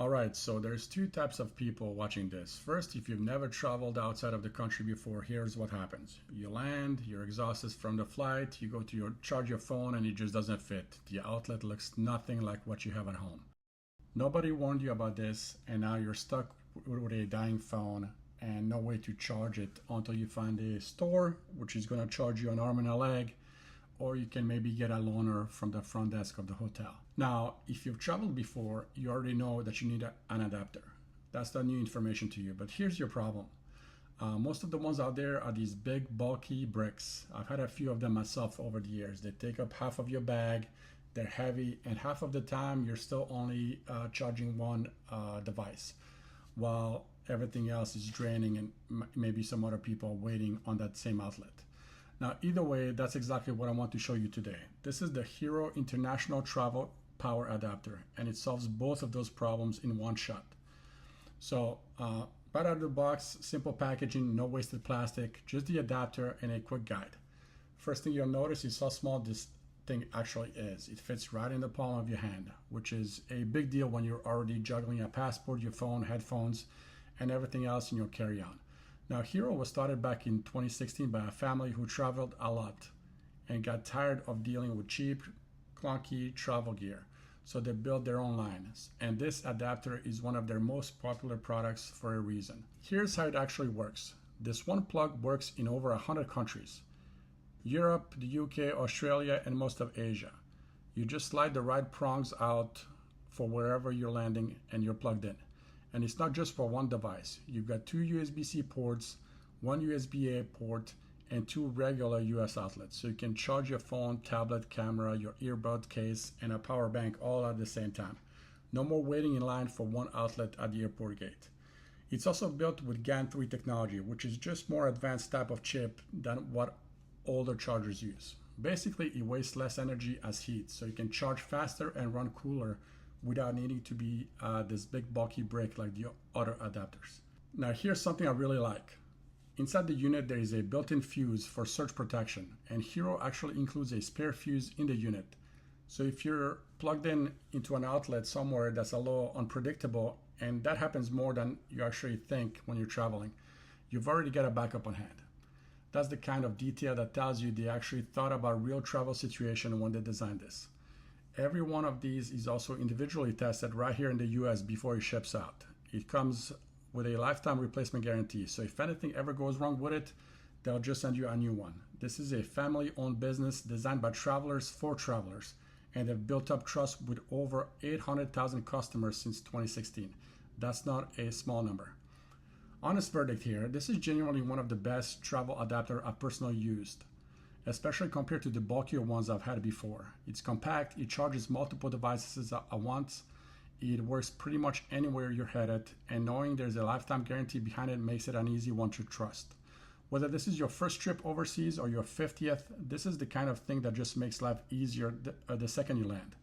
All right, so there's two types of people watching this. First, if you've never traveled outside of the country before, here's what happens. You land, you're exhausted from the flight, you go to charge your phone and it just doesn't fit. The outlet looks nothing like what you have at home. Nobody warned you about this, and now you're stuck with a dying phone and no way to charge it until you find a store which is going to charge you an arm and a leg, or you can maybe get a loaner from the front desk of the hotel. Now, if you've traveled before, you already know that you need an adapter. That's the new information to you, but here's your problem. Most of the ones out there are these big, bulky bricks. I've had a few of them myself over the years. They take up half of your bag, they're heavy, and half of the time you're still only charging one device, while everything else is draining and maybe some other people waiting on that same outlet. Now, either way, that's exactly what I want to show you today. This is the Hero International Travel Power Adapter, and it solves both of those problems in one shot. So, right out of the box, simple packaging, no wasted plastic, just the adapter and a quick guide. First thing you'll notice is how small this thing actually is. It fits right in the palm of your hand, which is a big deal when you're already juggling a passport, your phone, headphones, and everything else in your carry-on. Now, Hero was started back in 2016 by a family who traveled a lot and got tired of dealing with cheap, clunky travel gear. So they built their own lines, and this adapter is one of their most popular products for a reason. Here's how it actually works. This one plug works in over 100 countries: Europe, the UK, Australia, and most of Asia. You just slide the right prongs out for wherever you're landing and you're plugged in. And it's not just for one device. You've got two USB-C ports, one USB-A port, and two regular US outlets. So you can charge your phone, tablet, camera, your earbud case, and a power bank all at the same time. No more waiting in line for one outlet at the airport gate. It's also built with GaN 3 technology, which is just more advanced type of chip than what older chargers use. Basically, it wastes less energy as heat, so you can charge faster and run cooler without needing to be this big bulky brick like the other adapters. Now, here's something I really like. Inside the unit, there is a built-in fuse for surge protection, and Hero actually includes a spare fuse in the unit. So if you're plugged in into an outlet somewhere that's a little unpredictable, and that happens more than you actually think when you're traveling, you've already got a backup on hand. That's the kind of detail that tells you they actually thought about real travel situation when they designed this. Every one of these is also individually tested right here in the US before it ships out. It comes with a lifetime replacement guarantee, so if anything ever goes wrong with it, they'll just send you a new one. This is a family-owned business designed by travelers for travelers, and they've built up trust with over 800,000 customers since 2016. That's not a small number. Honest verdict here, this is genuinely one of the best travel adapter I've personally used, especially compared to the bulkier ones I've had before. It's compact, it charges multiple devices at once, it works pretty much anywhere you're headed, and knowing there's a lifetime guarantee behind it makes it an easy one to trust. Whether this is your first trip overseas or your 50th, this is the kind of thing that just makes life easier the second you land.